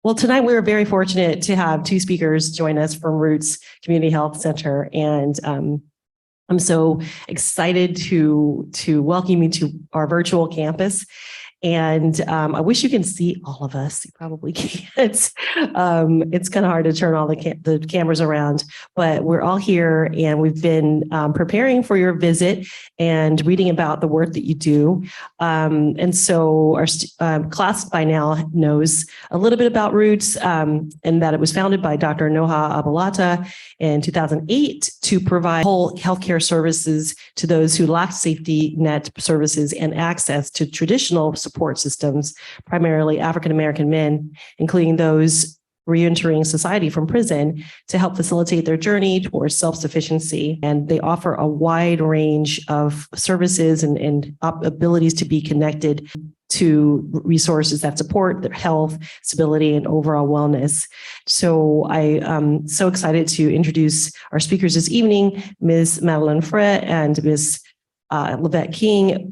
Well, tonight we were very fortunate to have two speakers join us from Roots Community Health Center, and I'm so excited to welcome you to our virtual campus. And I wish you can see all of us. You probably can't. It's kind of hard to turn all the cameras around, but we're all here, and we've been preparing for your visit and reading about the work that you do. And so our class by now knows a little bit about Roots, and that it was founded by Dr. Noha Abalata in 2008 to provide whole healthcare services to those who lack safety net services and access to traditional support systems, primarily African-American men, including those reentering society from prison, to help facilitate their journey towards self-sufficiency. And they offer a wide range of services and abilities to be connected to resources that support their health, stability, and overall wellness. So I am so excited to introduce our speakers this evening, Ms. Madeline Frey and Ms. Livette King.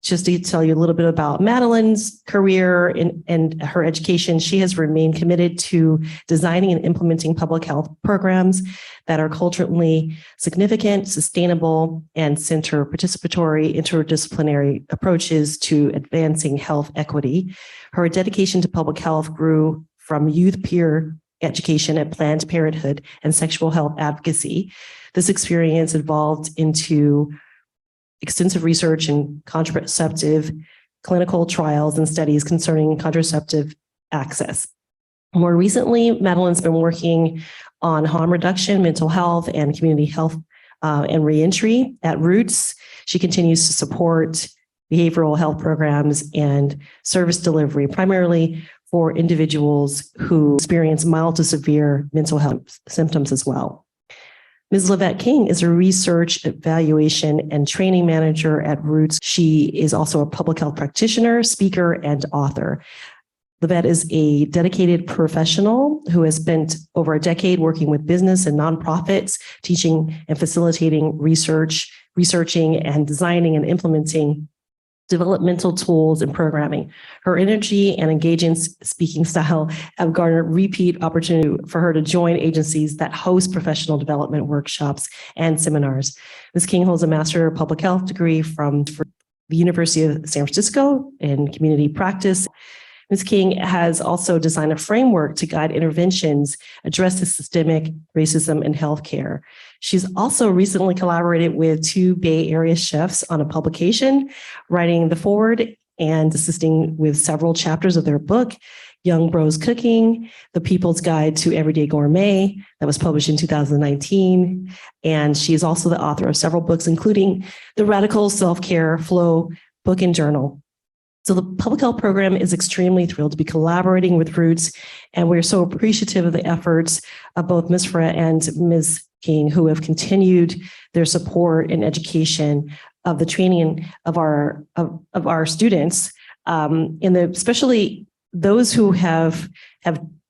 Just to tell you a little bit about Madeline's career and her education, she has remained committed to designing and implementing public health programs that are culturally significant, sustainable, and center participatory, interdisciplinary approaches to advancing health equity. Her dedication to public health grew from youth peer education at Planned Parenthood and sexual health advocacy. This experience evolved into extensive research in contraceptive clinical trials and studies concerning contraceptive access. More recently, Madeline's been working on harm reduction, mental health, and community health and reentry at Roots. She continues to support behavioral health programs and service delivery, primarily for individuals who experience mild to severe mental health symptoms as well. Ms. Livette King is a research, evaluation, and training manager at Roots. She is also a public health practitioner, speaker, and author. Livette is a dedicated professional who has spent over a decade working with business and nonprofits, teaching and facilitating researching and designing and implementing developmental tools and programming. Her energy and engaging speaking style have garnered repeat opportunity for her to join agencies that host professional development workshops and seminars. Ms. King holds a Master of Public Health degree from the University of San Francisco in community practice. Ms. King has also designed a framework to guide interventions addressing systemic racism in healthcare. She's also recently collaborated with two Bay Area chefs on a publication, writing the foreword and assisting with several chapters of their book, Young Bros Cooking, The People's Guide to Everyday Gourmet, that was published in 2019. And she is also the author of several books, including The Radical Self-Care Flow book and journal. So the public health program is extremely thrilled to be collaborating with Roots, and we're so appreciative of the efforts of both Ms. Frey and Ms. King, who have continued their support and education of the training of our students, especially those who have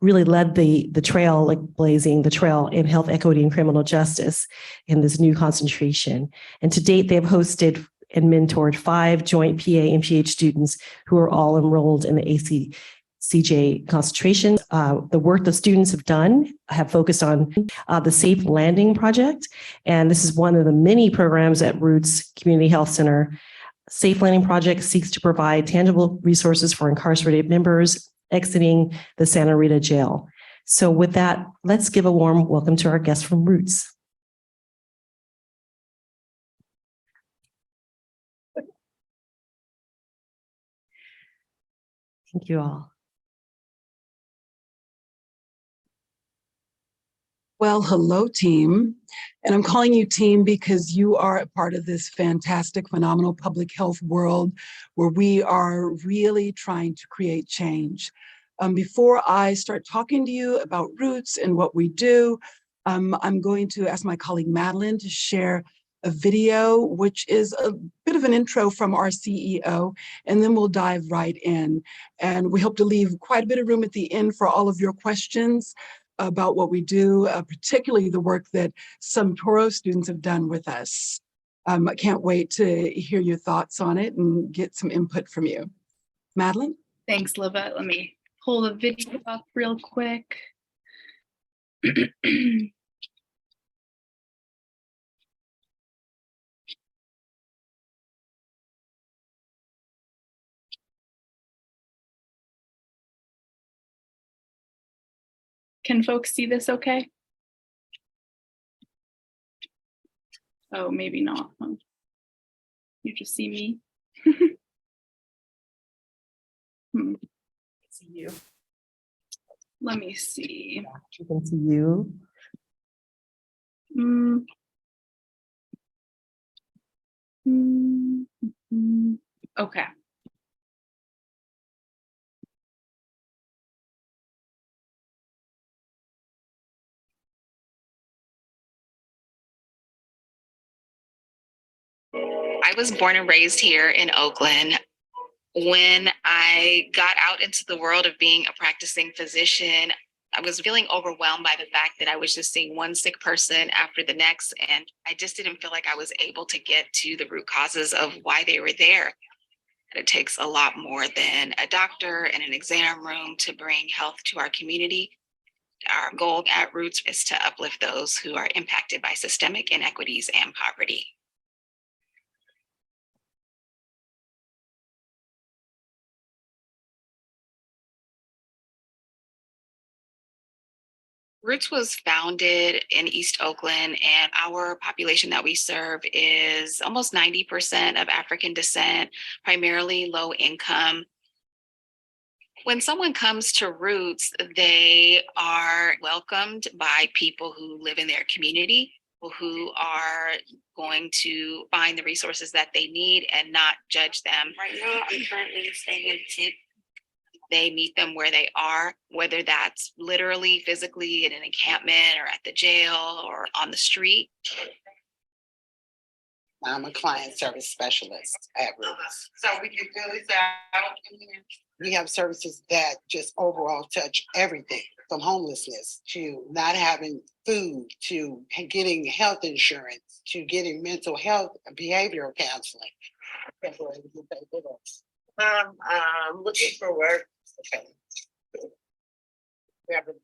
really led the trail, like blazing the trail in health equity and criminal justice in this new concentration. And to date, they have hosted and mentored 5 joint PA and PH students who are all enrolled in the ACCJ concentration. The work the students have done have focused on the Safe Landing Project, and this is one of the many programs at Roots Community Health Center. Safe Landing Project seeks to provide tangible resources for incarcerated members exiting the Santa Rita jail. So with that, let's give a warm welcome to our guests from Roots. Thank you all. Well, hello, team. And I'm calling you team because you are a part of this fantastic, phenomenal public health world where we are really trying to create change. Before I start talking to you about Roots and what we do, I'm going to ask my colleague Madeline to share a video, which is a bit of an intro from our CEO, and then we'll dive right in. And we hope to leave quite a bit of room at the end for all of your questions about what we do, particularly the work that some Toro students have done with us. I can't wait to hear your thoughts on it and get some input from you. Madeline? Thanks, Livette. Let me pull the video up real quick. Can folks see this okay? Oh, maybe not. Huh? You just see me. See you. Let me see. You can see you. Mm. Okay. I was born and raised here in Oakland. When I got out into the world of being a practicing physician, I was feeling overwhelmed by the fact that I was just seeing one sick person after the next, and I just didn't feel like I was able to get to the root causes of why they were there. It takes a lot more than a doctor and an exam room to bring health to our community. Our goal at Roots is to uplift those who are impacted by systemic inequities and poverty. Roots was founded in East Oakland, and our population that we serve is almost 90% of African descent, primarily low income. When someone comes to Roots, they are welcomed by people who live in their community, who are going to find the resources that they need and not judge them. Right now, I'm currently staying in Tip. They meet them where they are, whether that's literally, physically in an encampment or at the jail or on the street. I'm a client service specialist at Roots. So we can do this out in here. We have services that just overall touch everything from homelessness to not having food to getting health insurance to getting mental health behavioral counseling. I'm looking for work. Okay. We have a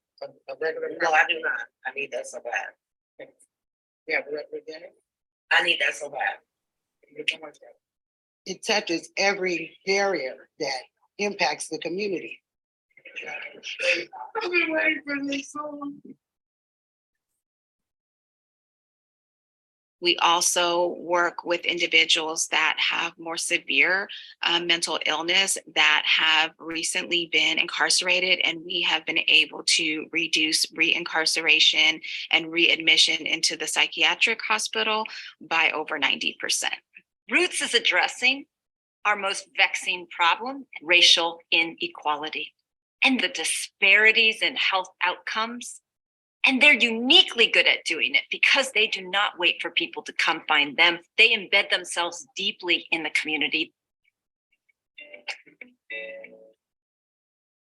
regular. No, I do not. I need that so bad. We have a regular dinner. I need that so bad. It touches every barrier that impacts the community. I've been waiting for this so long. We also work with individuals that have more severe mental illness that have recently been incarcerated, and we have been able to reduce reincarceration and readmission into the psychiatric hospital by over 90%. Roots is addressing our most vexing problem, racial inequality, and the disparities in health outcomes. And they're uniquely good at doing it because they do not wait for people to come find them. They embed themselves deeply in the community.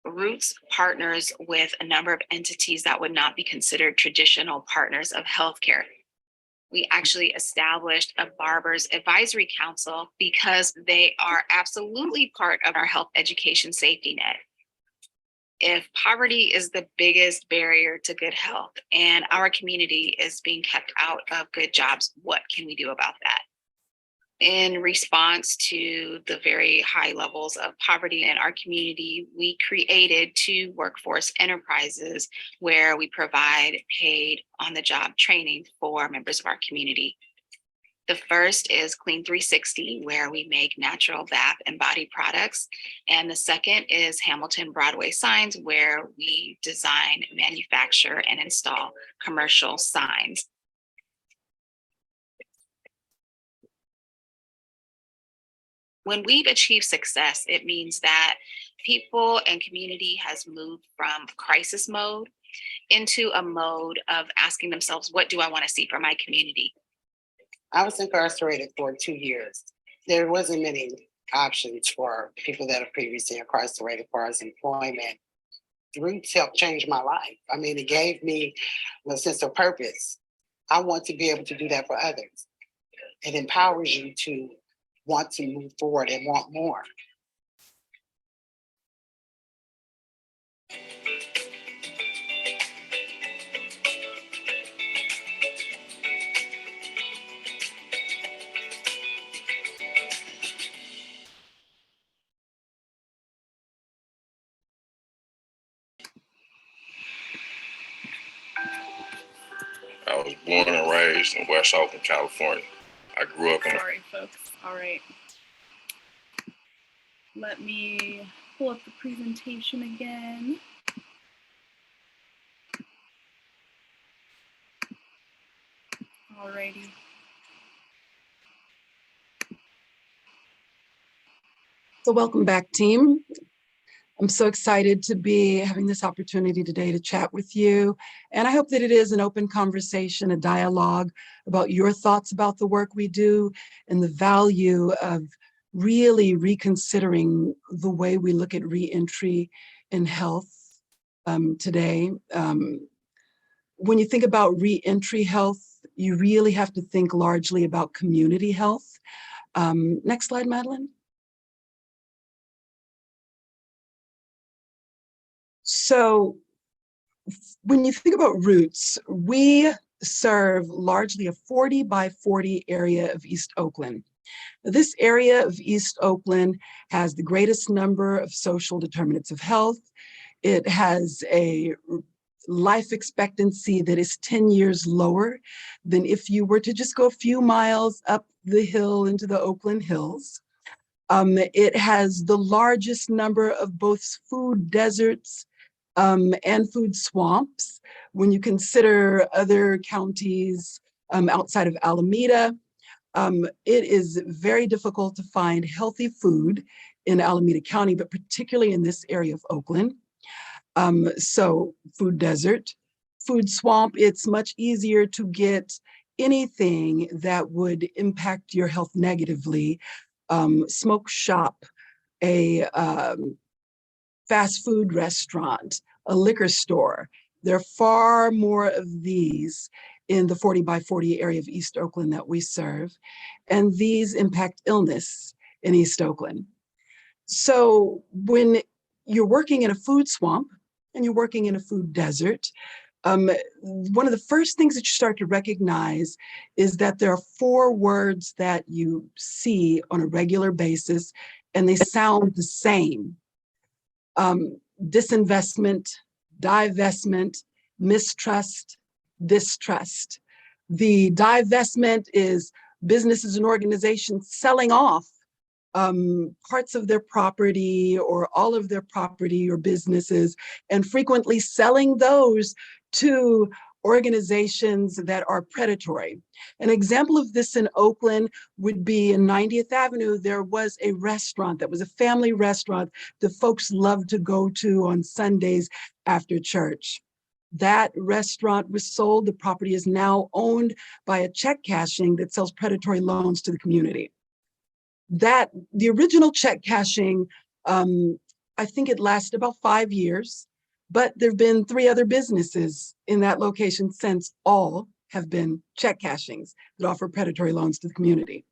Roots partners with a number of entities that would not be considered traditional partners of healthcare. We actually established a Barbers Advisory Council because they are absolutely part of our health education safety net. If poverty is the biggest barrier to good health and our community is being kept out of good jobs, what can we do about that? In response to the very high levels of poverty in our community, we created 2 workforce enterprises where we provide paid on-the-job training for members of our community. The first is Clean 360, where we make natural bath and body products. And the second is Hamilton Broadway Signs, where we design, manufacture, and install commercial signs. When we've achieved success, it means that people and community has moved from crisis mode into a mode of asking themselves, what do I want to see for my community? I was incarcerated for 2 years. There wasn't many options for people that are previously incarcerated as far as employment. Roots helped change my life. I mean, it gave me a sense of purpose. I want to be able to do that for others. It empowers you to want to move forward and want more. I was born and raised in West Oakland, California. I grew up in a Sorry, folks. All right. Let me pull up the presentation again. Alrighty. So welcome back, team. I'm so excited to be having this opportunity today to chat with you. And I hope that it is an open conversation, a dialogue about your thoughts about the work we do and the value of really reconsidering the way we look at reentry in health today. When you think about reentry health, you really have to think largely about community health. Next slide, Madeline. So when you think about Roots, we serve largely a 40 by 40 area of East Oakland. This area of East Oakland has the greatest number of social determinants of health. It has a life expectancy that is 10 years lower than if you were to just go a few miles up the hill into the Oakland Hills. It has the largest number of both food deserts and food swamps. When you consider other counties outside of Alameda, it is very difficult to find healthy food in Alameda County, but particularly in this area of Oakland. So food desert, food swamp, it's much easier to get anything that would impact your health negatively. Smoke shop, a fast food restaurant, a liquor store. There are far more of these in the 40 by 40 area of East Oakland that we serve, and these impact illness in East Oakland. So when you're working in a food swamp and you're working in a food desert, one of the first things that you start to recognize is that there are 4 words that you see on a regular basis, and they sound the same. Disinvestment, divestment, mistrust, distrust. The divestment is businesses and organizations selling off parts of their property or all of their property or businesses, and frequently selling those to organizations that are predatory. An example of this in Oakland would be in 90th Avenue. There was a restaurant that was a family restaurant that folks loved to go to on Sundays after church. That restaurant was sold. The property is now owned by a check cashing that sells predatory loans to the community. That the original check cashing, I think it lasted about 5 years, but there've been 3 other businesses in that location since. All have been check cashings that offer predatory loans to the community.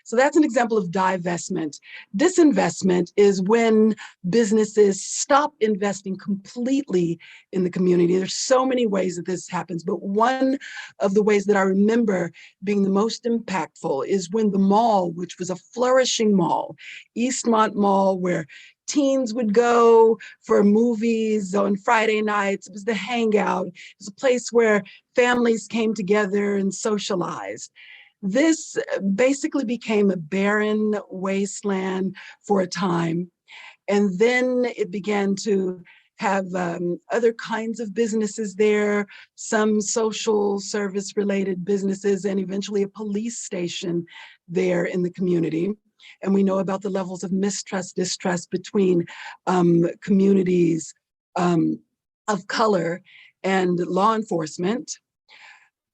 So that's an example of divestment. Disinvestment is when businesses stop investing completely in the community. There's so many ways that this happens, but one of the ways that I remember being the most impactful is when the mall, which was a flourishing mall, Eastmont Mall, where teens would go for movies on Friday nights. It was the hangout. It was a place where families came together and socialized. This basically became a barren wasteland for a time. And then it began to have other kinds of businesses there, some social service related businesses, and eventually a police station there in the community. And we know about the levels of mistrust, distrust between communities of color and law enforcement.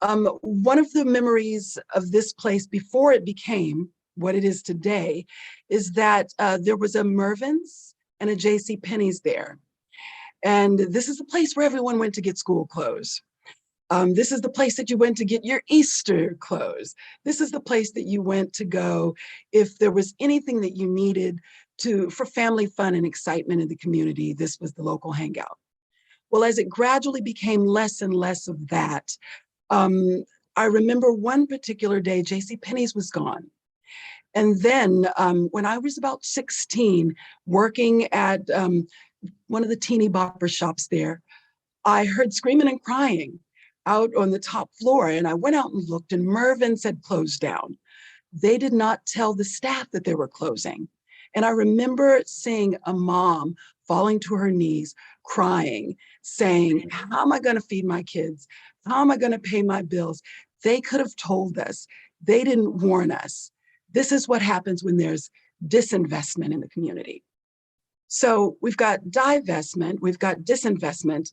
One of the memories of this place before it became what it is today is that there was a Mervyn's and a J.C. Penney's there. And this is the place where everyone went to get school clothes. This is the place that you went to get your Easter clothes. This is the place that you went to go if there was anything that you needed for family fun and excitement in the community, this was the local hangout. Well, as it gradually became less and less of that, I remember one particular day, JCPenney's was gone. And then when I was about 16, working at one of the teeny bopper shops there, I heard screaming and crying out on the top floor. And I went out and looked, and Mervyn said closed down. They did not tell the staff that they were closing. And I remember seeing a mom falling to her knees, crying, saying, how am I going to feed my kids? How am I going to pay my bills? They could have told us. They didn't warn us. This is what happens when there's disinvestment in the community. So we've got divestment, we've got disinvestment,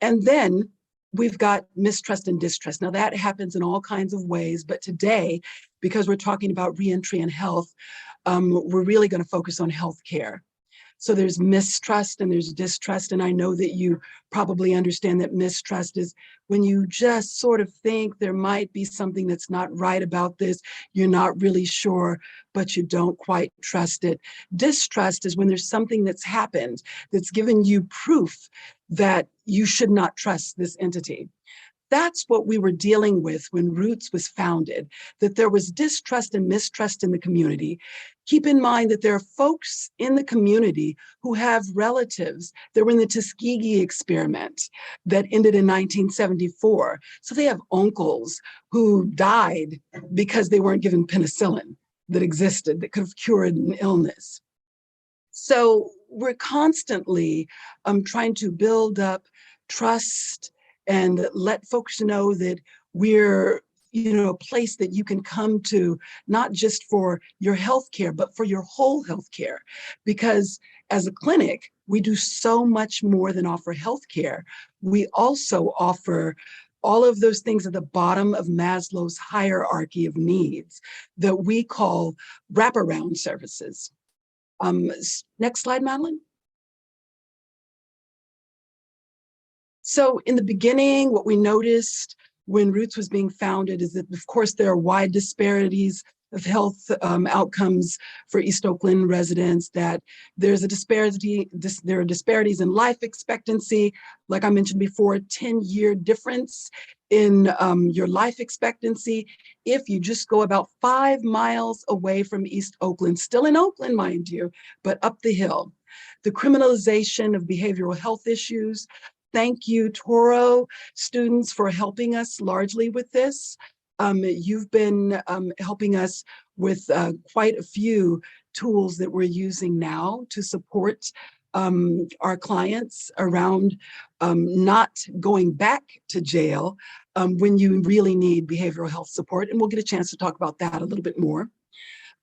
and then we've got mistrust and distrust. Now that happens in all kinds of ways, but today, because we're talking about reentry and health, we're really going to focus on healthcare. So there's mistrust and there's distrust. And I know that you probably understand that mistrust is when you just sort of think there might be something that's not right about this. You're not really sure, but you don't quite trust it. Distrust is when there's something that's happened that's given you proof that you should not trust this entity. That's what we were dealing with when Roots was founded, that there was distrust and mistrust in the community. Keep in mind that there are folks in the community who have relatives that were in the Tuskegee experiment that ended in 1974. So they have uncles who died because they weren't given penicillin that existed, that could have cured an illness. So we're constantly trying to build up trust and let folks know that we're, a place that you can come to, not just for your healthcare, but for your whole healthcare. Because as a clinic, we do so much more than offer healthcare. We also offer all of those things at the bottom of Maslow's hierarchy of needs that we call wraparound services. Next slide, Madeline. So in the beginning, what we noticed when Roots was being founded is that, of course, there are wide disparities of health outcomes for East Oakland residents, that there's a disparity, there are disparities in life expectancy. Like I mentioned before, 10-year difference in your life expectancy if you just go about 5 miles away from East Oakland, still in Oakland, mind you, but up the hill. The criminalization of behavioral health issues. Thank you, Toro students, for helping us largely with this. You've been helping us with quite a few tools that we're using now to support our clients around not going back to jail when you really need behavioral health support. And we'll get a chance to talk about that a little bit more.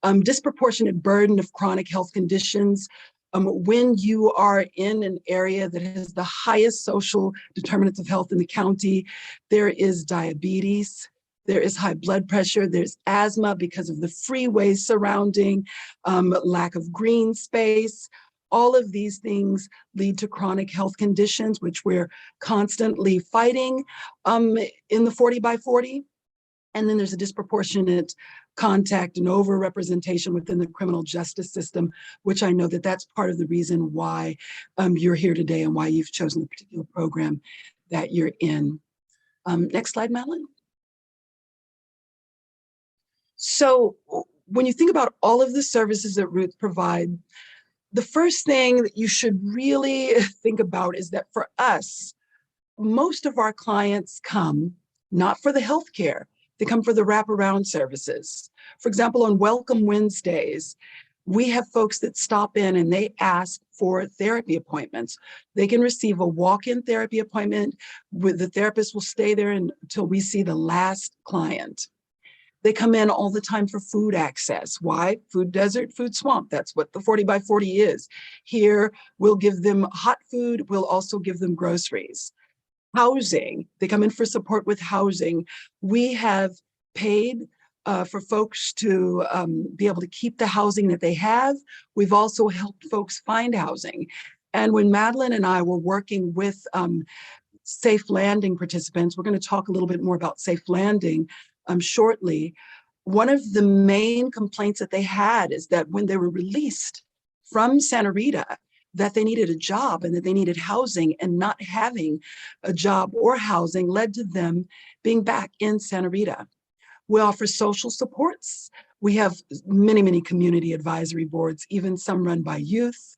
Disproportionate burden of chronic health conditions. When you are in an area that has the highest social determinants of health in the county, there is diabetes, there is high blood pressure, there's asthma because of the freeways surrounding, lack of green space. All of these things lead to chronic health conditions, which we're constantly fighting in the 40 by 40. And then there's a disproportionate contact and overrepresentation within the criminal justice system, which I know that that's part of the reason why you're here today and why you've chosen the particular program that you're in. Next slide, Madeline. So when you think about all of the services that Roots provide, the first thing that you should really think about is that for us, most of our clients come not for the healthcare, they come for the wraparound services. For example, on Welcome Wednesdays, we have folks that stop in and they ask for therapy appointments. They can receive a walk-in therapy appointment. The therapist will stay there until we see the last client. They come in all the time for food access. Why? Food desert, food swamp. That's what the 40 by 40 is. Here, we'll give them hot food. We'll also give them groceries. Housing, they come in for support with housing. We have paid for folks to be able to keep the housing that they have. We've also helped folks find housing. And when Madeline and I were working with Safe Landing participants, we're going to talk a little bit more about Safe Landing shortly. One of the main complaints that they had is that when they were released from Santa Rita that they needed a job and that they needed housing, and not having a job or housing led to them being back in Santa Rita. We offer social supports. We have many, many community advisory boards, even some run by youth.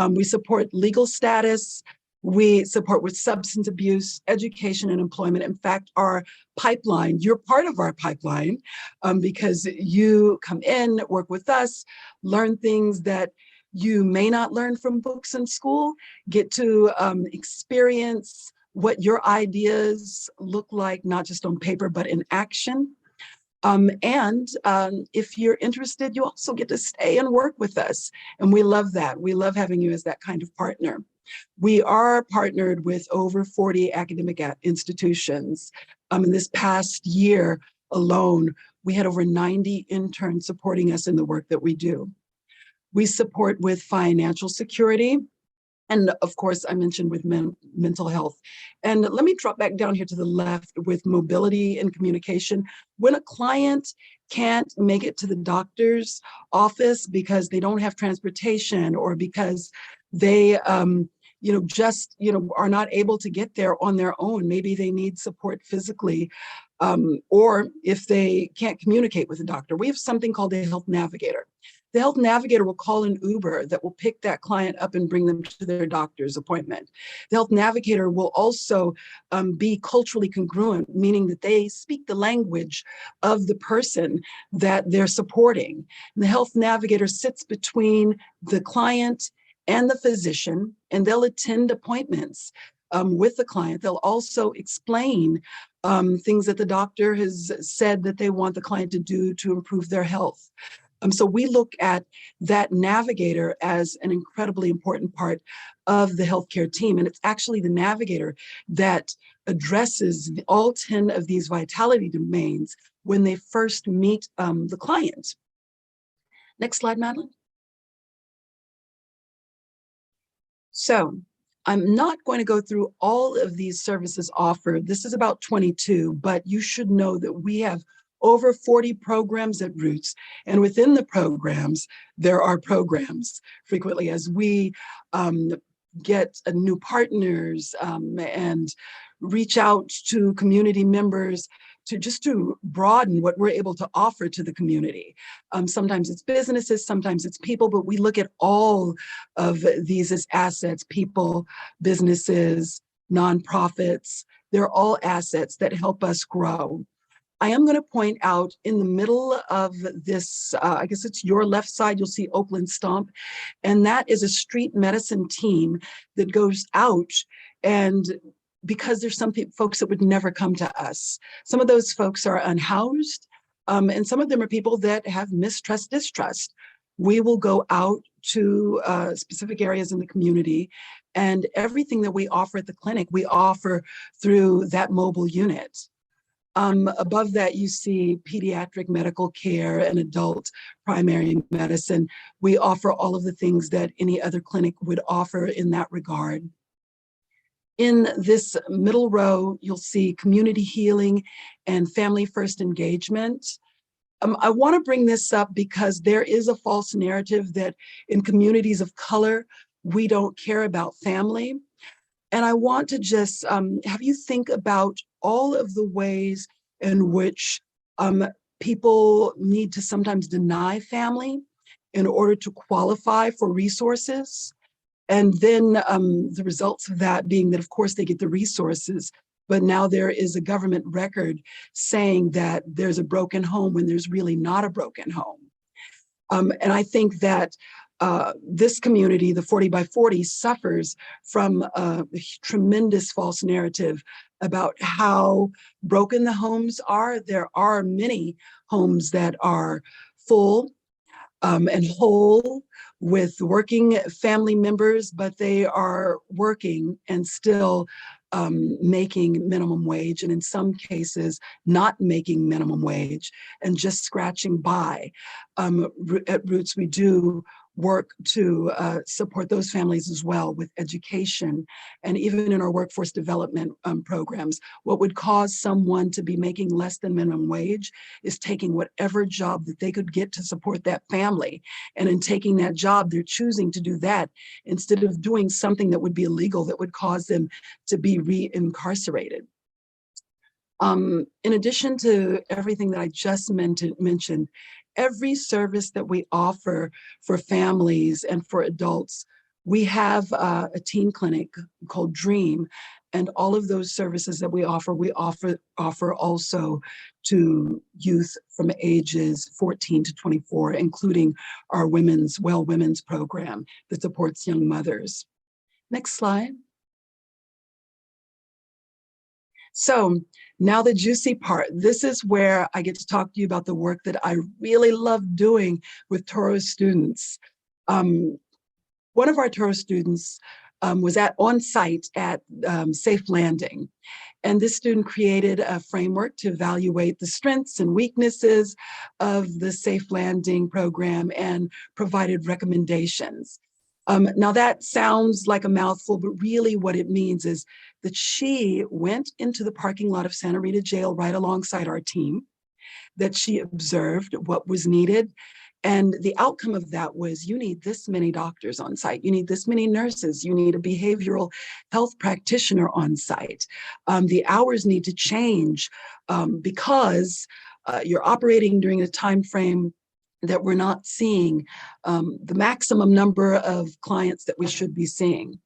We support legal status. We support with substance abuse, education, and employment. In fact, our pipeline, you're part of our pipeline because you come in, work with us, learn things that you may not learn from books in school, get to experience what your ideas look like, not just on paper, but in action. If you're interested, you also get to stay and work with us. And we love that. We love having you as that kind of partner. We are partnered with over 40 academic institutions. In this past year alone, we had over 90 interns supporting us in the work that we do. We support with financial security. And of course, I mentioned with mental health. And let me drop back down here to the left with mobility and communication. When a client can't make it to the doctor's office because they don't have transportation, or because they are not able to get there on their own, maybe they need support physically, or if they can't communicate with a doctor, we have something called a health navigator. The health navigator will call an Uber that will pick that client up and bring them to their doctor's appointment. The health navigator will also be culturally congruent, meaning that they speak the language of the person that they're supporting. And the health navigator sits between the client and the physician, and they'll attend appointments with the client. They'll also explain things that the doctor has said that they want the client to do to improve their health. So we look at that navigator as an incredibly important part of the healthcare team. And it's actually the navigator that addresses all 10 of these vitality domains when they first meet the client. Next slide, Madeline. So I'm not going to go through all of these services offered. This is about 22, but you should know that we have over 40 programs at Roots. And within the programs, there are programs frequently as we get new partners and reach out to community members to broaden what we're able to offer to the community. Sometimes it's businesses, sometimes it's people, but we look at all of these as assets: people, businesses, nonprofits. They're all assets that help us grow. I am going to point out in the middle of this, I guess it's your left side, you'll see Oakland Stomp, and that is a street medicine team that goes out, and because there's some folks that would never come to us. Some of those folks are unhoused, and some of them are people that have mistrust, distrust. We will go out to specific areas in the community, and everything that we offer at the clinic, we offer through that mobile unit. Above that, you see pediatric medical care and adult primary medicine. We offer all of the things that any other clinic would offer in that regard. In this middle row, you'll see community healing and family first engagement. I want to bring this up because there is a false narrative that in communities of color, we don't care about family. And I want to just have you think about all of the ways in which people need to sometimes deny family in order to qualify for resources. And then the results of that being that, of course, they get the resources, but now there is a government record saying that there's a broken home when there's really not a broken home. And I think that this community, the 40 by 40, suffers from a tremendous false narrative about how broken the homes are. There are many homes that are full and whole with working family members, but they are working and still making minimum wage, and in some cases not making minimum wage and just scratching by. At Roots, we do work to support those families as well with education, and even in our workforce development programs. What would cause someone to be making less than minimum wage is taking whatever job that they could get to support that family. And in taking that job, they're choosing to do that instead of doing something that would be illegal, that would cause them to be re-incarcerated. In addition to everything that I just mentioned, every service that we offer for families and for adults, we have a teen clinic called Dream, and all of those services that we offer also to youth from ages 14 to 24, including our women's program that supports young mothers. Next slide. So now the juicy part. This is where I get to talk to you about the work that I really love doing with Toro students. One of our Toro students was on site at Safe Landing. And this student created a framework to evaluate the strengths and weaknesses of the Safe Landing program and provided recommendations. Now that sounds like a mouthful, but really what it means is that she went into the parking lot of Santa Rita Jail right alongside our team, that she observed what was needed. And the outcome of that was, you need this many doctors on site, you need this many nurses, you need a behavioral health practitioner on site. The hours need to change because you're operating during a time frame that we're not seeing the maximum number of clients that we should be seeing.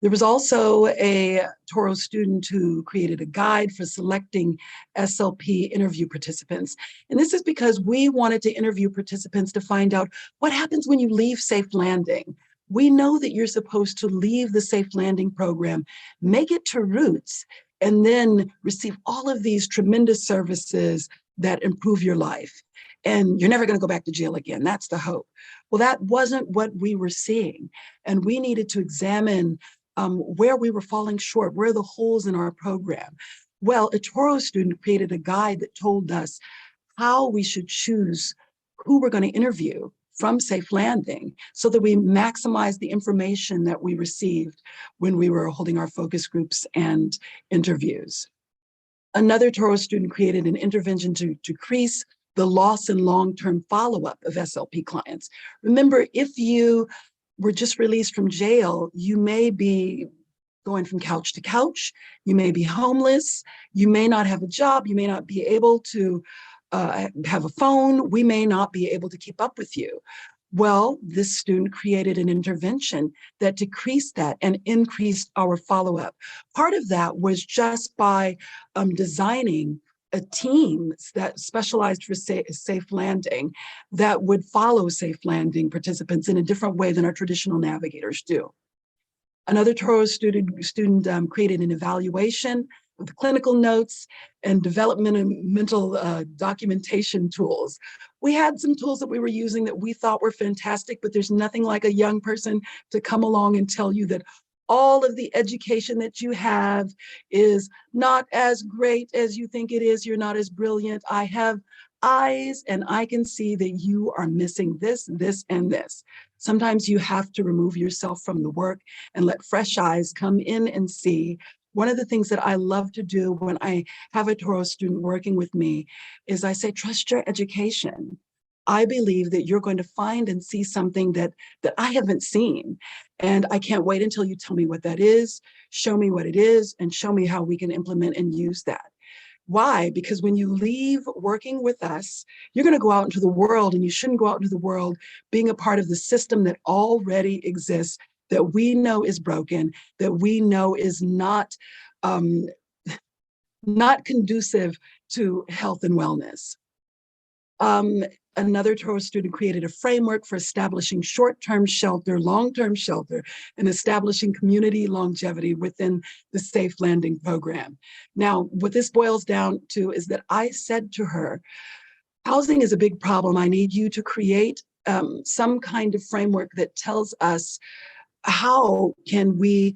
There was also a Toro student who created a guide for selecting SLP interview participants. And this is because we wanted to interview participants to find out what happens when you leave Safe Landing. We know that you're supposed to leave the Safe Landing program, make it to Roots, and then receive all of these tremendous services that improve your life. And you're never going to go back to jail again. That's the hope. Well, that wasn't what we were seeing. And we needed to examine where we were falling short, where are the holes in our program. Well, a Toro student created a guide that told us how we should choose who we're going to interview from Safe Landing so that we maximize the information that we received when we were holding our focus groups and interviews. Another Toro student created an intervention to decrease the loss and long-term follow-up of SLP clients. Remember, if you were just released from jail, you may be going from couch to couch, you may be homeless, you may not have a job, you may not be able to have a phone, we may not be able to keep up with you. Well, this student created an intervention that decreased that and increased our follow-up. Part of that was just by designing a team that specialized for Safe Landing that would follow Safe Landing participants in a different way than our traditional navigators do. Another Toro student created an evaluation with clinical notes and developmental documentation tools. We had some tools that we were using that we thought were fantastic, but there's nothing like a young person to come along and tell you that all of the education that you have is not as great as you think it is. You're not as brilliant. I have eyes and I can see that you are missing this, this, and this. Sometimes you have to remove yourself from the work and let fresh eyes come in and see. One of the things that I love to do when I have a Toro student working with me is I say, trust your education. I believe that you're going to find and see something that I haven't seen. And I can't wait until you tell me what that is, show me what it is, and show me how we can implement and use that. Why? Because when you leave working with us, you're going to go out into the world, and you shouldn't go out into the world being a part of the system that already exists, that we know is broken, that we know is not conducive to health and wellness. Another Toro student created a framework for establishing short-term shelter, long-term shelter, and establishing community longevity within the Safe Landing program. Now, what this boils down to is that I said to her, housing is a big problem. I need you to create some kind of framework that tells us how can we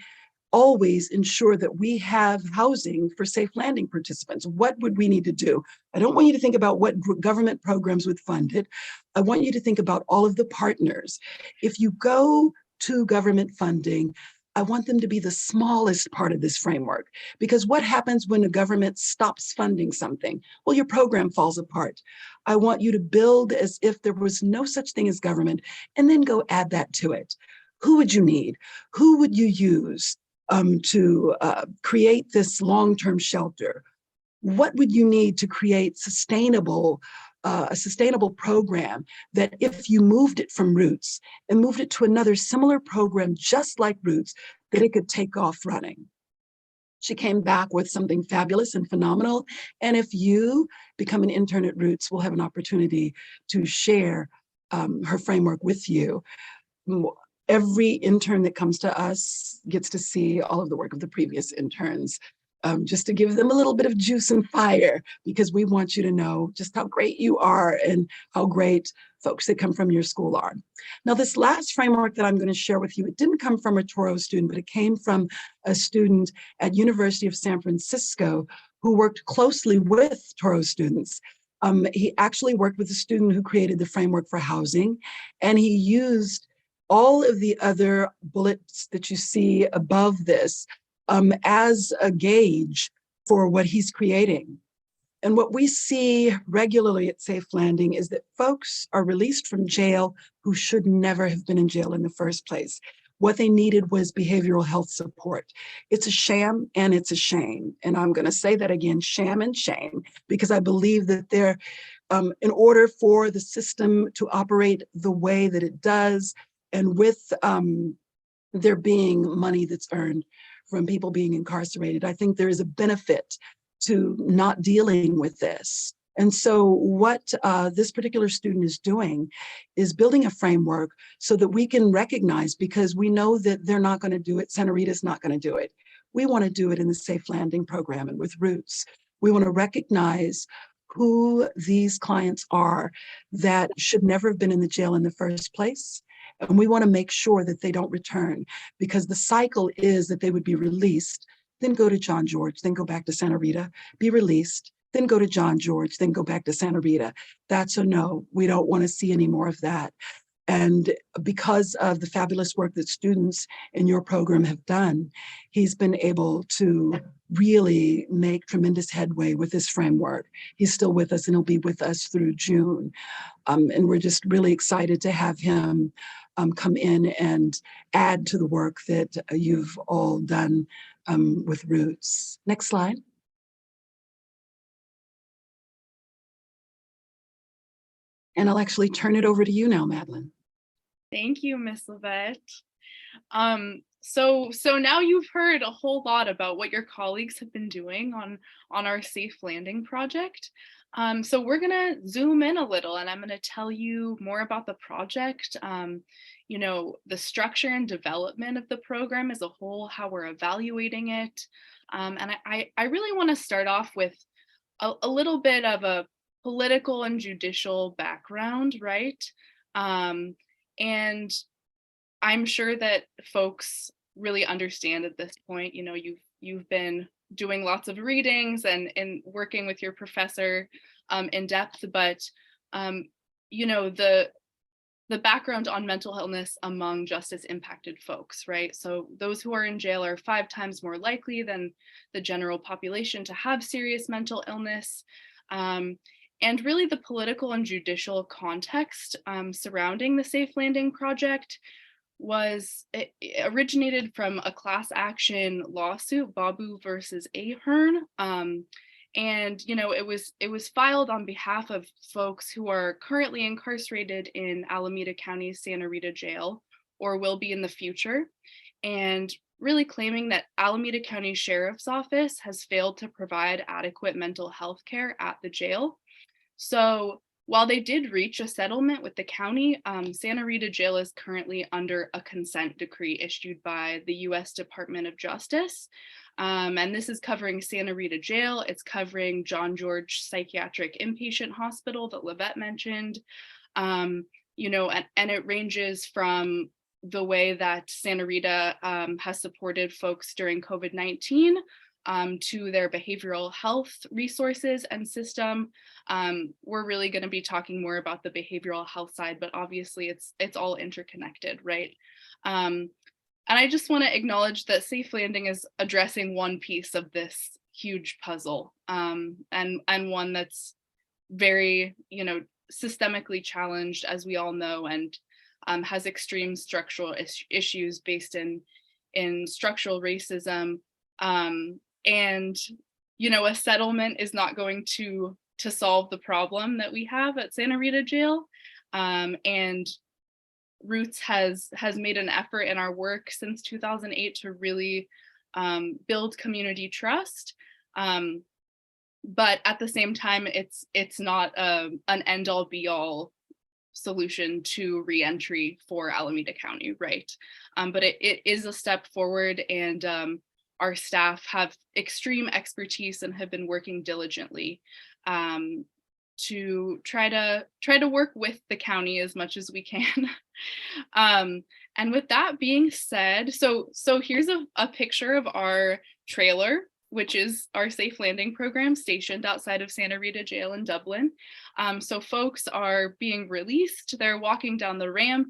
always ensure that we have housing for safe landing participants. What would we need to do? I don't want you to think about what government programs would fund it. I want you to think about all of the partners. If you go to government funding, I want them to be the smallest part of this framework, because what happens when a government stops funding something? Well, your program falls apart. I want you to build as if there was no such thing as government, and then go add that to it. Who would you need? Who would you use to create this long-term shelter? What would you need to create a sustainable program that if you moved it from Roots and moved it to another similar program just like Roots, that it could take off running? She came back with something fabulous and phenomenal. And if you become an intern at Roots, we'll have an opportunity to share her framework with you. Every intern that comes to us gets to see all of the work of the previous interns, just to give them a little bit of juice and fire, because we want you to know just how great you are and how great folks that come from your school are. Now, this last framework that I'm going to share with you, it didn't come from a Touro student, but it came from a student at University of San Francisco who worked closely with Touro students. He actually worked with a student who created the framework for housing, and he used all of the other bullets that you see above this as a gauge for what he's creating. And what we see regularly at Safe Landing is that folks are released from jail who should never have been in jail in the first place. What they needed was behavioral health support. It's a sham and it's a shame. And I'm going to say that again, sham and shame, because I believe that in order for the system to operate the way that it does, and with there being money that's earned from people being incarcerated, I think there is a benefit to not dealing with this. And so what this particular student is doing is building a framework so that we can recognize, because we know that they're not going to do it, Santa Rita's not going to do it. We want to do it in the Safe Landing program and with Roots. We want to recognize who these clients are that should never have been in the jail in the first place. And we want to make sure that they don't return, because the cycle is that they would be released, then go to John George, then go back to Santa Rita, be released, then go to John George, then go back to Santa Rita. That's a no. We don't want to see any more of that. And because of the fabulous work that students in your program have done, he's been able to really make tremendous headway with this framework. He's still with us and he'll be with us through June. And we're just really excited to have him come in and add to the work that you've all done with Roots. Next slide. And I'll actually turn it over to you now, Madeline. Thank you, Miss Levette. So now you've heard a whole lot about what your colleagues have been doing on our Safe Landing project. So we're gonna zoom in a little, and I'm gonna tell you more about the project, you know, the structure and development of the program as a whole, how we're evaluating it. And I really want to start off with a little bit of a political and judicial background, right? And I'm sure that folks really understand at this point, you know, you've been doing lots of readings and working with your professor in depth, but you know, the background on mental illness among justice impacted folks, right? So those who are in jail are 5 times more likely than the general population to have serious mental illness. And really the political and judicial context surrounding the Safe Landing project it originated from a class action lawsuit, Babu versus Ahern. And you know, it was filed on behalf of folks who are currently incarcerated in Alameda County Santa Rita Jail, or will be in the future, and really claiming that Alameda County Sheriff's Office has failed to provide adequate mental health care at the jail. So while they did reach a settlement with the county, Santa Rita Jail is currently under a consent decree issued by the U.S. Department of Justice. And this is covering Santa Rita Jail. It's covering John George Psychiatric Inpatient Hospital that Levette mentioned. You know, and it ranges from the way that Santa Rita has supported folks during COVID-19 to their behavioral health resources and system. We're really going to be talking more about the behavioral health side, but obviously it's all interconnected, right? And I just want to acknowledge that Safe Landing is addressing one piece of this huge puzzle, and one that's very, systemically challenged, as we all know, and has extreme structural issues based in structural racism. And, a settlement is not going to solve the problem that we have at Santa Rita Jail. And Roots has made an effort in our work since 2008 to really build community trust. But at the same time, it's not an end-all be-all solution to reentry for Alameda County, right? But it is a step forward, and our staff have extreme expertise and have been working diligently to try to work with the county as much as we can. And with that being said, so here's a picture of our trailer, which is our Safe Landing program stationed outside of Santa Rita Jail in Dublin. So folks are being released, they're walking down the ramp.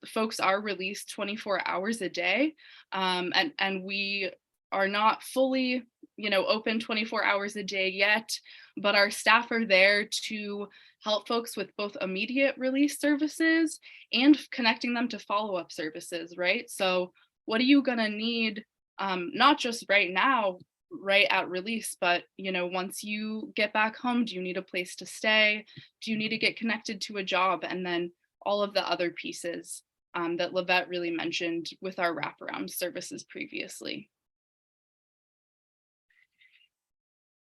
Folks are released 24 hours a day. And we are not fully, open 24 hours a day yet, but our staff are there to help folks with both immediate release services and connecting them to follow-up services, right? So what are you gonna need, not just right now, right at release, but once you get back home, do you need a place to stay? Do you need to get connected to a job? And then all of the other pieces that Livette really mentioned with our wraparound services previously.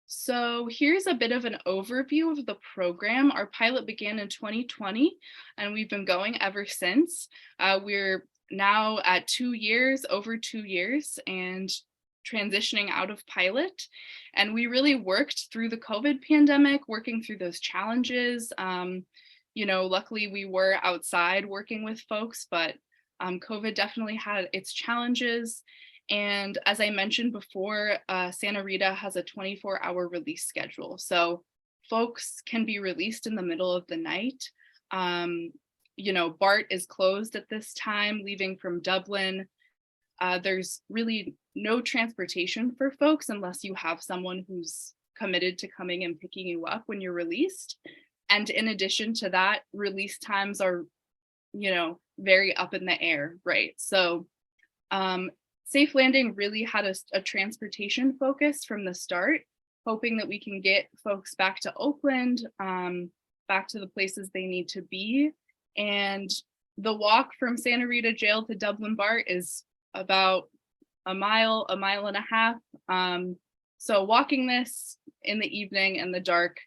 So here's a bit of an overview of the program. Our pilot began in 2020, and we've been going ever since. We're now at 2 years, over 2 years, and transitioning out of pilot. And we really worked through the COVID pandemic, working through those challenges. Luckily we were outside working with folks, but COVID definitely had its challenges. And as I mentioned before, Santa Rita has a 24-hour release schedule. So folks can be released in the middle of the night. BART is closed at this time, leaving from Dublin. There's really no transportation for folks unless you have someone who's committed to coming and picking you up when you're released. And in addition to that, release times are, very up in the air, right? So Safe Landing really had a transportation focus from the start, hoping that we can get folks back to Oakland, back to the places they need to be. And the walk from Santa Rita Jail to Dublin BART is about a mile and a half. So walking this in the evening in the dark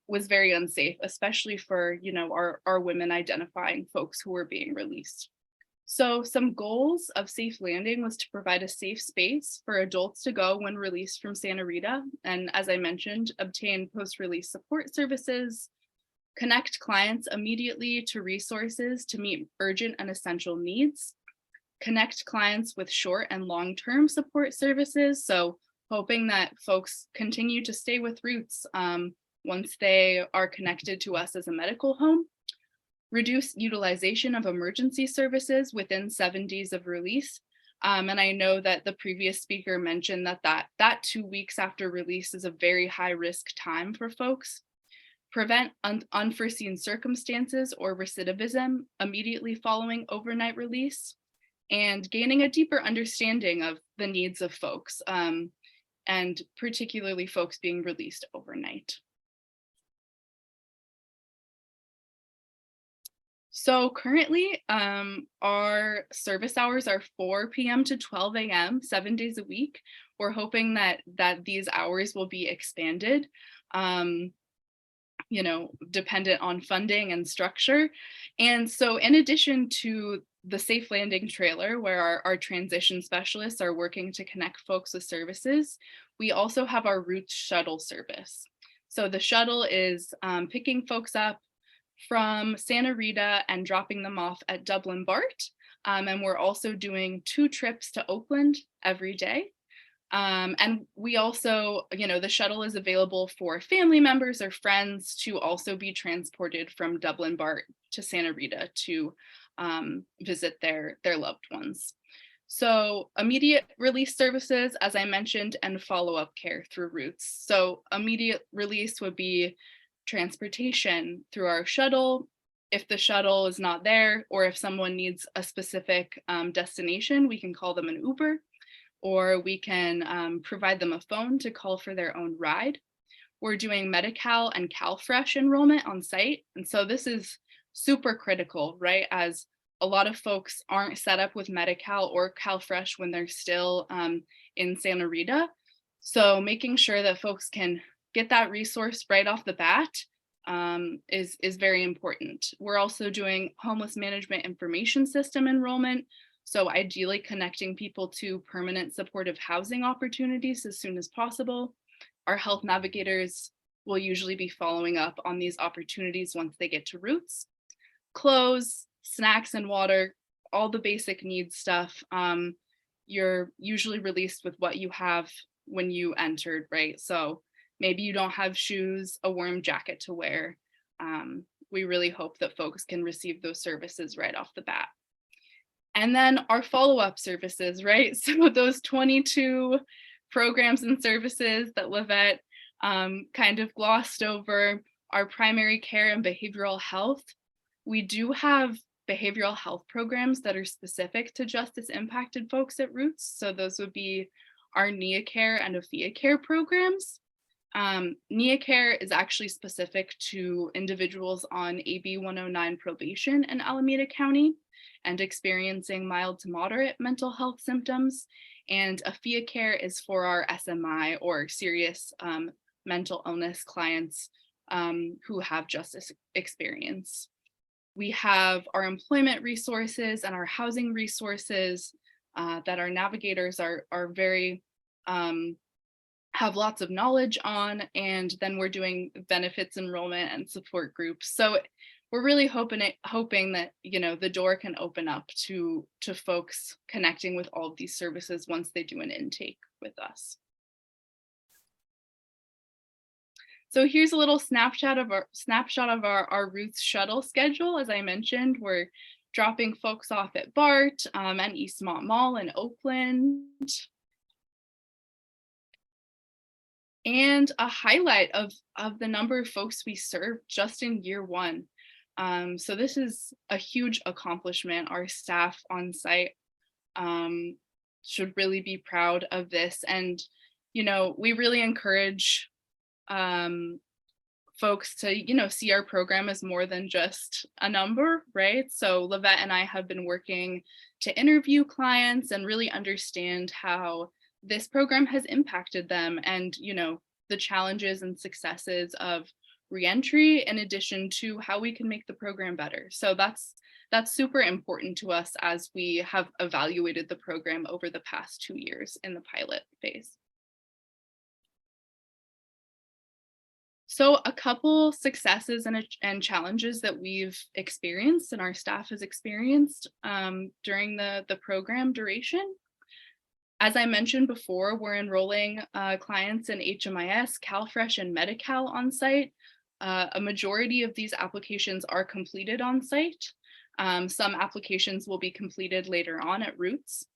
was very unsafe, especially for our women identifying folks who were being released. So some goals of Safe Landing was to provide a safe space for adults to go when released from Santa Rita. And as I mentioned, obtain post-release support services, connect clients immediately to resources to meet urgent and essential needs, connect clients with short and long-term support services. So hoping that folks continue to stay with Roots once they are connected to us as a medical home, reduce utilization of emergency services within 7 days of release. And I know that the previous speaker mentioned that 2 weeks after release is a very high risk time for folks. Prevent unforeseen circumstances or recidivism immediately following overnight release, and gaining a deeper understanding of the needs of folks, and particularly folks being released overnight. So currently, our service hours are 4 p.m. to 12 a.m., 7 days a week. We're hoping that these hours will be expanded, dependent on funding and structure. And so in addition to the Safe Landing trailer, where our transition specialists are working to connect folks with services, we also have our Roots shuttle service. So the shuttle is picking folks up from Santa Rita and dropping them off at Dublin BART. And we're also doing 2 trips to Oakland every day. And we also, the shuttle is available for family members or friends to also be transported from Dublin BART to Santa Rita to visit their loved ones. So immediate release services, as I mentioned, and follow-up care through Roots. So immediate release would be transportation through our shuttle. If the shuttle is not there, or if someone needs a specific destination, we can call them an Uber, or we can provide them a phone to call for their own ride. We're doing Medi-Cal and CalFresh enrollment on site. And so this is super critical, right? As a lot of folks aren't set up with Medi-Cal or CalFresh when they're still in Santa Rita. So making sure that folks can get that resource right off the bat is very important. We're also doing homeless management information system enrollment. So ideally connecting people to permanent supportive housing opportunities as soon as possible. Our health navigators will usually be following up on these opportunities once they get to Roots. Clothes, snacks and water, all the basic needs stuff. You're usually released with what you have when you entered, right? So maybe you don't have shoes, a warm jacket to wear. We really hope that folks can receive those services right off the bat. And then our follow-up services, right? So those 22 programs and services that Livette kind of glossed over, our primary care and behavioral health. We do have behavioral health programs that are specific to justice impacted folks at Roots. So those would be our NIA Care and AFIA Care programs. NIA Care is actually specific to individuals on AB 109 probation in Alameda County and experiencing mild to moderate mental health symptoms. And AFIA Care is for our SMI or serious mental illness clients who have justice experience. We have our employment resources and our housing resources that our navigators are very, have lots of knowledge on, and then we're doing benefits enrollment and support groups. So we're really hoping that, the door can open up to folks connecting with all of these services once they do an intake with us. So here's a little snapshot of our Roots shuttle schedule. As I mentioned, we're dropping folks off at BART and Eastmont Mall in Oakland. And a highlight of the number of folks we served just in year 1. So this is a huge accomplishment. Our staff on site should really be proud of this. And, we really encourage folks to, see our program as more than just a number, right? So Livette and I have been working to interview clients and really understand how this program has impacted them and, the challenges and successes of reentry, in addition to how we can make the program better. So that's super important to us as we have evaluated the program over the past 2 years in the pilot phase. So a couple successes and challenges that we've experienced and our staff has experienced during the program duration. As I mentioned before, we're enrolling clients in HMIS, CalFresh, and Medi-Cal on site. A majority of these applications are completed on site. Some applications will be completed later on at Roots.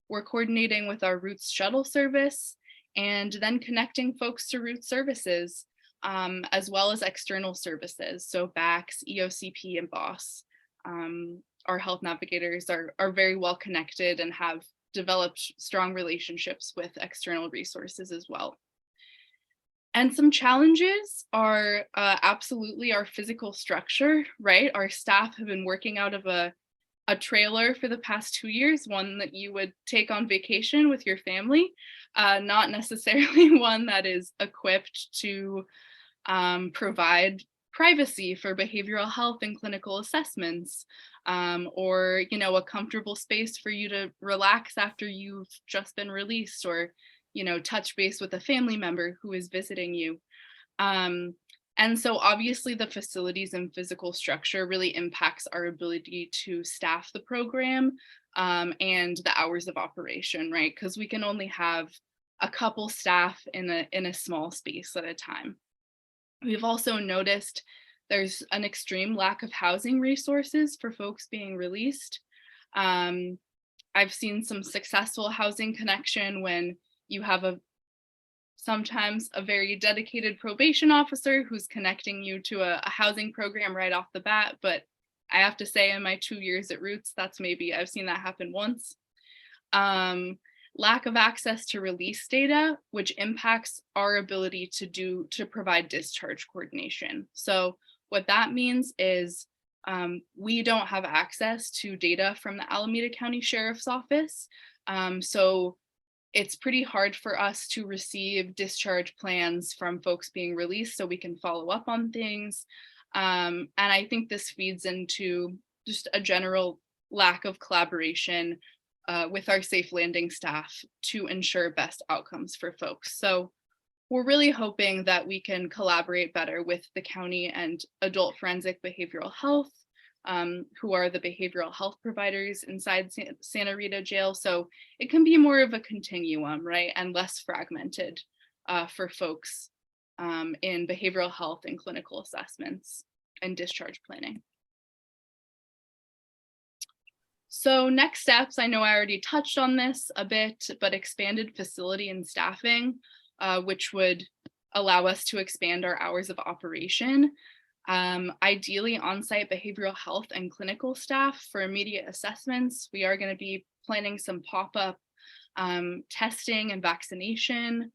We're coordinating with our Roots shuttle service and then connecting folks to Roots services, as well as external services, so BACS, EOCP, and BOSS. Our health navigators are very well connected and have developed strong relationships with external resources as well. And some challenges are absolutely our physical structure, right? Our staff have been working out of a trailer for the past 2 years, one that you would take on vacation with your family, not necessarily one that is equipped to provide privacy for behavioral health and clinical assessments, or a comfortable space for you to relax after you've just been released, or touch base with a family member who is visiting you. And And so obviously the facilities and physical structure really impacts our ability to staff the program and the hours of operation, right? Because we can only have a couple staff in a small space at a time. We've also noticed there's an extreme lack of housing resources for folks being released. I've seen some successful housing connection when you have sometimes a very dedicated probation officer who's connecting you to a housing program right off the bat. But I have to say, in my 2 years at Roots, I've seen that happen once. Lack of access to release data, which impacts our ability to provide discharge coordination. So what that means is we don't have access to data from the Alameda County Sheriff's Office. So it's pretty hard for us to receive discharge plans from folks being released so we can follow up on things. And I think this feeds into just a general lack of collaboration with our safe landing staff to ensure best outcomes for folks. So we're really hoping that we can collaborate better with the county and adult forensic behavioral health, who are the behavioral health providers inside Santa Rita Jail. So it can be more of a continuum, right? And less fragmented for folks in behavioral health and clinical assessments and discharge planning. So next steps, I know I already touched on this a bit, but expanded facility and staffing, which would allow us to expand our hours of operation. Ideally on-site behavioral health and clinical staff for immediate assessments. We are going to be planning some pop-up testing and vaccination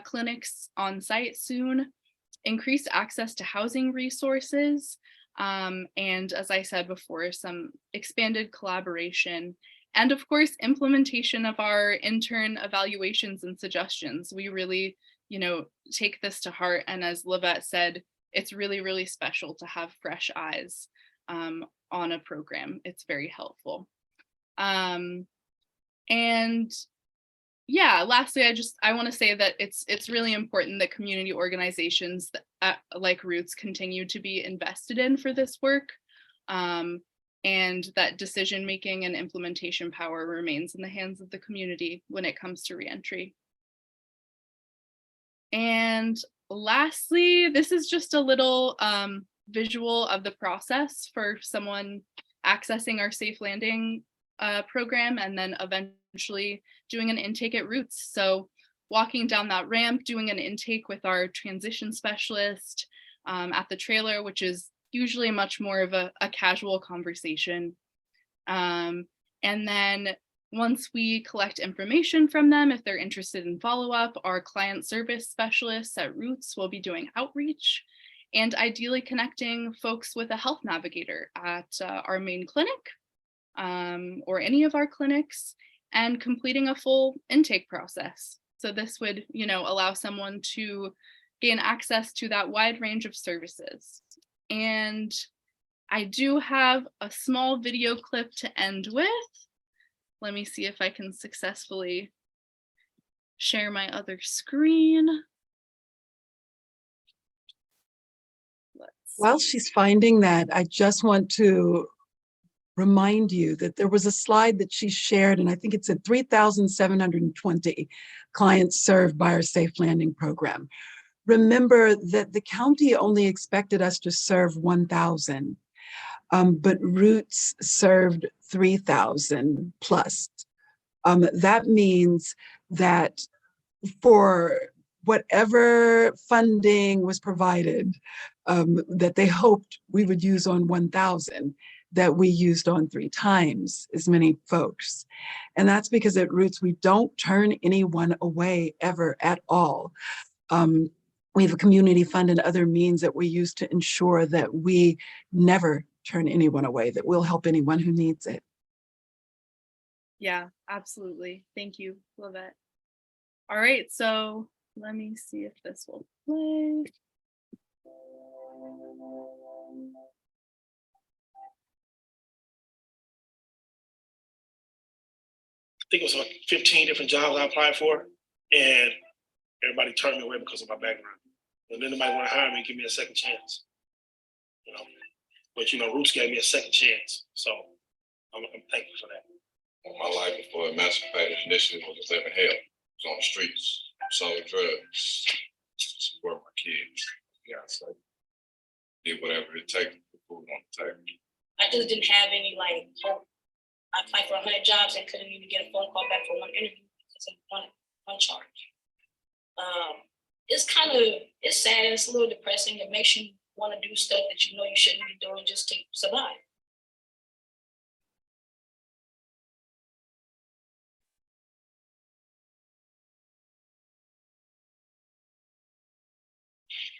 clinics on site soon. Increased access to housing resources. And as I said before, some expanded collaboration, and of course, implementation of our intern evaluations and suggestions. We really, take this to heart. And as Livette said, it's really, really special to have fresh eyes on a program. It's very helpful. And yeah, lastly, I want to say that it's really important that community organizations like Roots continue to be invested in for this work, and that decision-making and implementation power remains in the hands of the community when it comes to reentry. And lastly, this is just a little visual of the process for someone accessing our Safe Landing program and then eventually doing an intake at Roots. So walking down that ramp, doing an intake with our transition specialist at the trailer, which is usually much more of a casual conversation. And then once we collect information from them, if they're interested in follow-up, our client service specialists at Roots will be doing outreach and ideally connecting folks with a health navigator at our main clinic or any of our clinics, and completing a full intake process. So this would, allow someone to gain access to that wide range of services. And I do have a small video clip to end with. Let me see if I can successfully share my other screen. While she's finding that, I just want to remind you that there was a slide that she shared, and I think it said 3,720 clients served by our Safe Landing program. Remember that the county only expected us to serve 1,000, but Roots served 3,000 plus. That means that for whatever funding was provided that they hoped we would use on 1,000, that we used on 3 times as many folks. And that's because at Roots, we don't turn anyone away ever at all. We have a community fund and other means that we use to ensure that we never turn anyone away, that we'll help anyone who needs it. Yeah, absolutely. Thank you, Livette. All right, so let me see if this will play. I think it was like 15 different jobs I applied for, and everybody turned me away because of my background. And then they might want to hire me and give me a second chance. You know, but you know, Roots gave me a second chance, so I'm thankful for that. My life before emancipated initially was living hell. I was on the streets, selling drugs, support my kids. Yeah, so did whatever it takes to put food on the table. I just didn't have any like hope. I applied for 100 jobs and couldn't even get a phone call back for one interview because of one charge. It's sad and it's a little depressing. It makes you want to do stuff that you know you shouldn't be doing just to survive.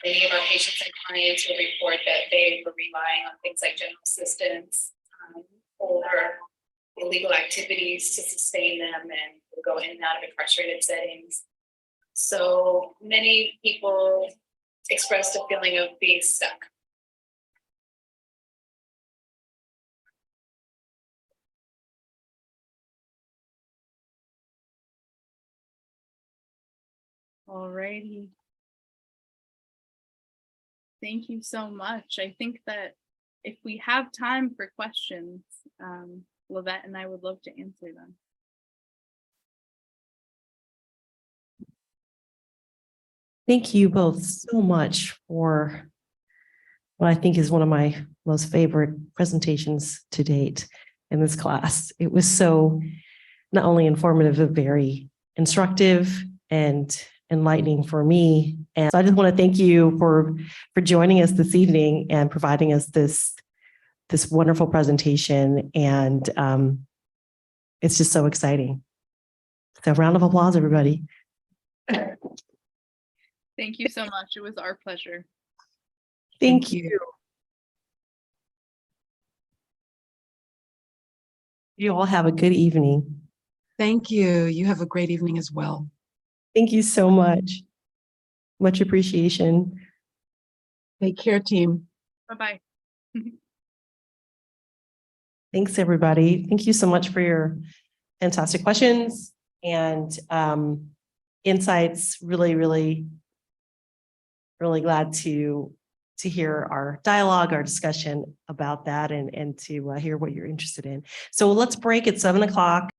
Many of our patients and clients will report that they were relying on things like general assistance or illegal activities to sustain them and will go in and out of incarcerated settings. So many people expressed a feeling of being stuck. All righty. Thank you so much. I think that if we have time for questions, Lavette and I would love to answer them. Thank you both so much for what I think is one of my most favorite presentations to date in this class. It was so not only informative, but very instructive and enlightening for me. And so I just want to thank you for joining us this evening and providing us this wonderful presentation. And it's just so exciting. So round of applause, everybody. Thank you so much. It was our pleasure. Thank you. You all have a good evening. Thank you. You have a great evening as well. Thank you so much. Much appreciation. Take care, team. Bye-bye. Thanks, everybody. Thank you so much for your fantastic questions and insights. Really glad to hear our dialogue, our discussion about that and to hear what you're interested in. So let's break at 7 o'clock.